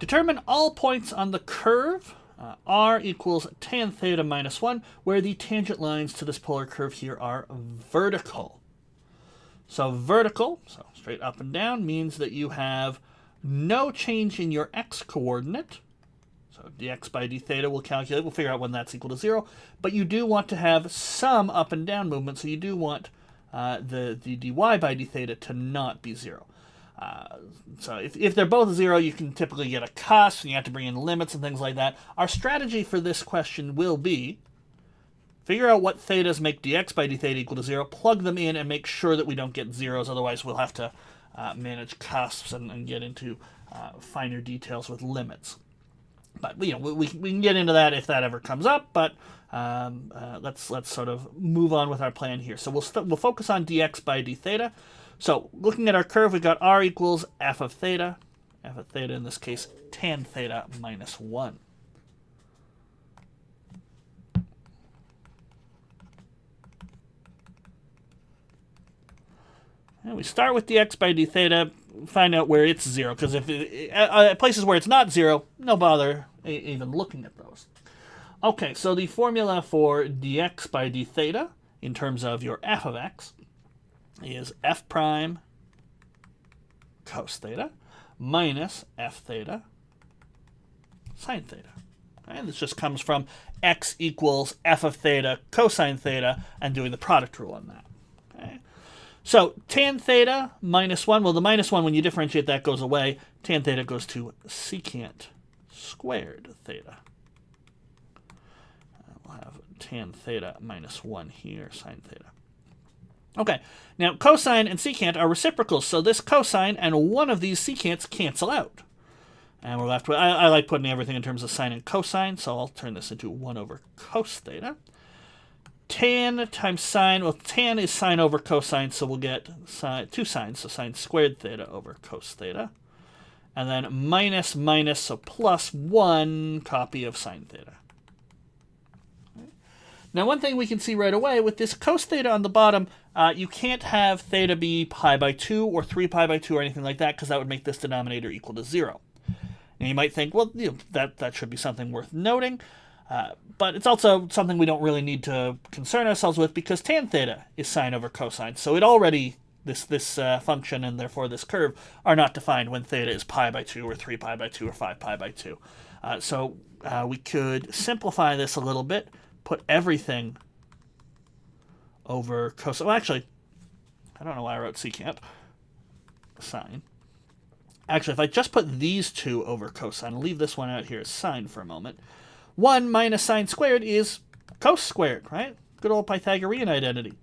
Determine all points on the curve r equals tan theta minus 1, where the tangent lines to this polar curve here are vertical. So vertical, so straight up and down, means that you have no change in your x-coordinate. So dx by d theta we'll calculate. We'll figure out when that's equal to 0. But you do want to have some up and down movement, so you do want the dy by d theta to not be 0. So if they're both 0, you can typically get a cusp, and you have to bring in limits and things like that. Our strategy for this question will be figure out what thetas make dx by d theta equal to 0, plug them in, and make sure that we don't get zeros. Otherwise, we'll have to manage cusps and get into finer details with limits. But we can get into that if that ever comes up. But let's sort of move on with our plan here. So we'll focus on dx by d theta. So looking at our curve, we've got r equals f of theta in this case tan theta minus 1. And we start with dx by d theta, find out where it's 0, because if at places where it's not 0, no bother even looking at those. Okay, so the formula for dx by d theta in terms of your f of x is f prime cos theta minus f theta sine theta. Okay, this just comes from x equals f of theta cosine theta and doing the product rule on that. Okay. So tan theta minus 1, well, the minus 1, when you differentiate, that goes away. Tan theta goes to secant squared theta. We'll have tan theta minus 1 here, sine theta. Okay, now cosine and secant are reciprocals, so this cosine and one of these secants cancel out. And we're left with, I like putting everything in terms of sine and cosine, so I'll turn this into 1 over cos theta. Tan times sine, well, tan is sine over cosine, so we'll get two sines, so sine squared theta over cos theta. And then minus minus, so plus 1 copy of sine theta. Now, one thing we can see right away with this cos theta on the bottom, you can't have theta be pi by 2 or 3 pi by 2 or anything like that, because that would make this denominator equal to 0. Now, you might think, well, that should be something worth noting, but it's also something we don't really need to concern ourselves with, because tan theta is sine over cosine. So it already, this function and therefore this curve are not defined when theta is pi by 2 or 3 pi by 2 or 5 pi by 2. So we could simplify this a little bit. Put everything over cosine. Well, actually, I don't know why I wrote secant. Sine. Actually, if I just put these two over cosine, I'll leave this one out here as sine for a moment. 1 minus sine squared is cos squared, right? Good old Pythagorean identity.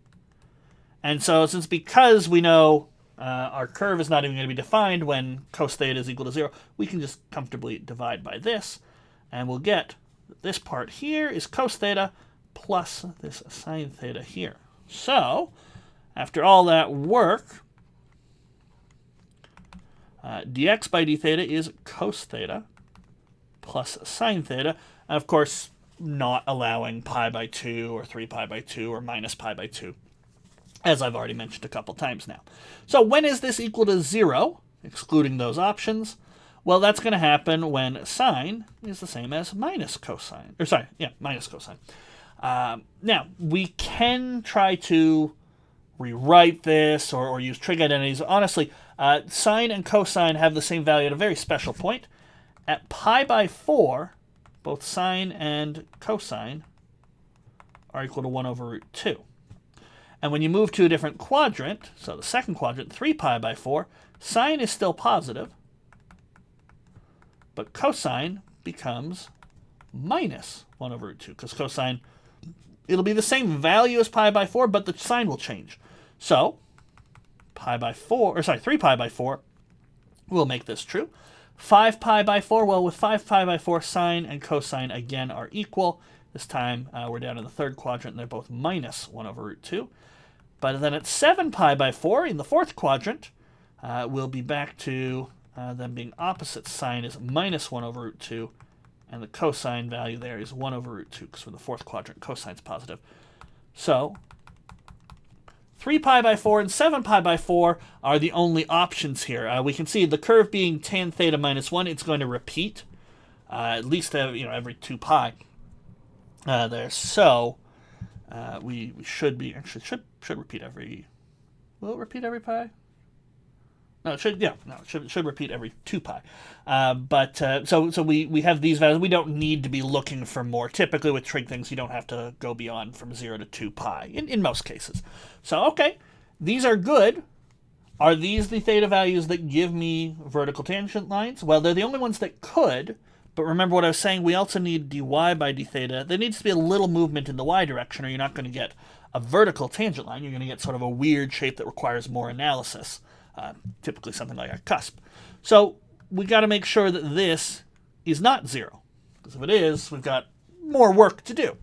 And so because we know our curve is not even going to be defined when cos theta is equal to 0, we can just comfortably divide by this, and we'll get this part here is cos theta plus this sine theta here. So, after all that work, dx by d theta is cos theta plus sine theta. And of course, not allowing pi by 2 or 3 pi by 2 or minus pi by 2, as I've already mentioned a couple times now. So when is this equal to 0, excluding those options? Well, that's going to happen when sine is the same as minus cosine. Minus cosine. Now, we can try to rewrite this or use trig identities. Honestly, sine and cosine have the same value at a very special point. At pi by 4, both sine and cosine are equal to 1 over root 2. And when you move to a different quadrant, so the second quadrant, 3 pi by 4, sine is still positive, but cosine becomes minus 1 over root 2, because cosine, it'll be the same value as pi by 4, but the sign will change. So 3 pi by 4 will make this true. 5 pi by 4, well, with 5 pi by 4, sine and cosine again are equal. This time we're down in the third quadrant, and they're both minus 1 over root 2. But then at 7 pi by 4 in the fourth quadrant, we'll be back to them being opposite. Sine is minus 1 over root 2, and the cosine value there is 1 over root 2, because for the fourth quadrant, cosine's positive. So 3 pi by 4 and 7 pi by 4 are the only options here. We can see the curve being tan theta minus 1, it's going to repeat at least every 2 pi there. So we should be, actually should repeat every, will it repeat every pi? No, it should, it should repeat every 2 pi. So we have these values. We don't need to be looking for more. Typically with trig things, you don't have to go beyond from 0 to 2 pi in most cases. So, okay, these are good. Are these the theta values that give me vertical tangent lines? Well, they're the only ones that could, but remember what I was saying, we also need dy by d theta. There needs to be a little movement in the y direction, or you're not going to get a vertical tangent line. You're going to get sort of a weird shape that requires more analysis. Typically something like a cusp. So we got to make sure that this is not 0, because if it is, we've got more work to do.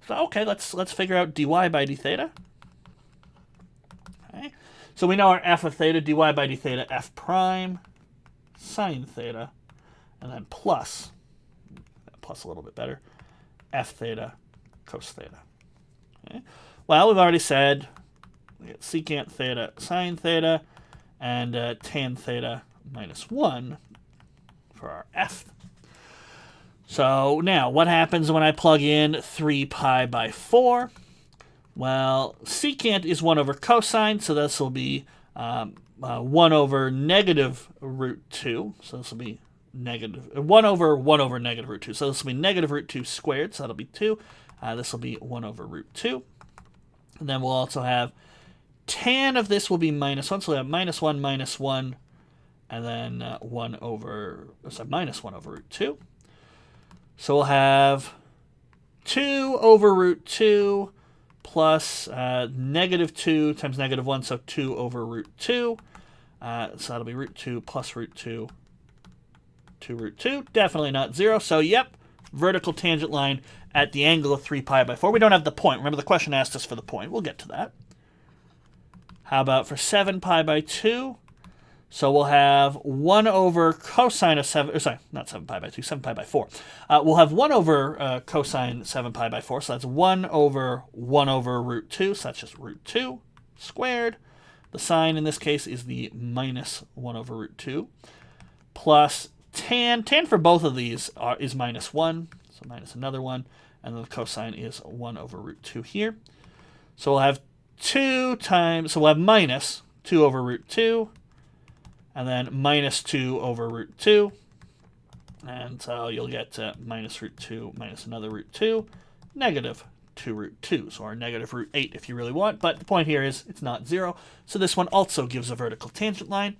So okay, let's figure out dy by d theta. Okay, so we know our f of theta, dy by d theta, f prime sine theta, and then plus a little bit better, f theta cos theta. Okay. Well, we've already said we get secant theta sine theta, and tan theta minus 1 for our f. So now, what happens when I plug in 3 pi by 4? Well, secant is 1 over cosine, so this will be 1 over negative root 2. So this will be negative 1 over negative root 2. So this will be negative root 2 squared, so that'll be 2. This will be 1 over root 2. And then we'll also have tan of this will be minus 1, so we have minus 1, and then minus 1 over root 2. So we'll have 2 over root 2 plus negative 2 times negative 1, so 2 over root 2. So that'll be root 2 plus root 2 to root 2. Definitely not 0, so yep, vertical tangent line at the angle of 3 pi by 4. We don't have the point. Remember, the question asked us for the point. We'll get to that. How about for 7 pi by 2? So we'll have 1 over cosine of 7, or sorry, not 7 pi by 2, 7 pi by 4. We'll have 1 over cosine 7 pi by 4, so that's 1 over root 2, so that's just root 2 squared. The sign in this case is the minus 1 over root 2, plus tan for both of these is minus 1, so minus another 1, and then the cosine is 1 over root 2 here. So we'll have 2 times, so we'll have minus 2 over root 2, and then minus 2 over root 2, and so you'll get minus root 2 minus another root 2, negative 2 root 2, so our negative root 8 if you really want, but the point here is it's not 0, so this one also gives a vertical tangent line.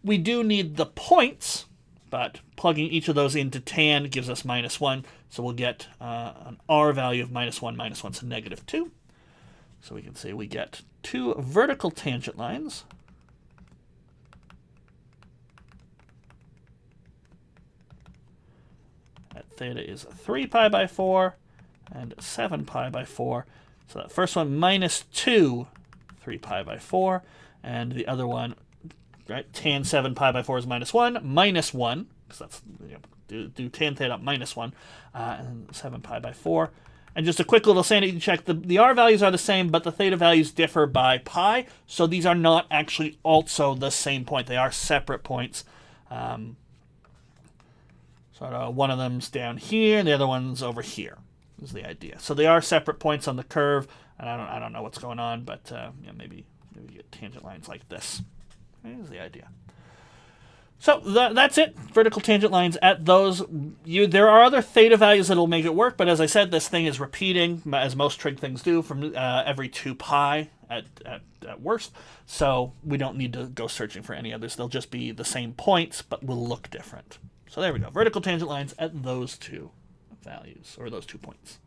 We do need the points, but plugging each of those into tan gives us minus 1, so we'll get an r value of minus 1, so negative 2. So we can say we get 2 vertical tangent lines at theta is 3 pi by 4 and 7 pi by 4. So that first one minus 2 3 pi by 4, and the other one, right, tan 7 pi by 4 is minus 1, because that's, do tan theta minus 1, and 7 pi by 4. And just a quick little sanity check, the r values are the same, but the theta values differ by pi, so these are not actually also the same point. They are separate points. Sort of one of them's down here, and the other one's over here, is the idea. So they are separate points on the curve, and I don't know what's going on, but maybe we get tangent lines like this. Is the idea. So that's it. Vertical tangent lines at those. There are other theta values that will make it work, but as I said, this thing is repeating, as most trig things do, from every 2 pi at worst. So we don't need to go searching for any others. They'll just be the same points, but will look different. So there we go. Vertical tangent lines at those 2 values, or those 2 points.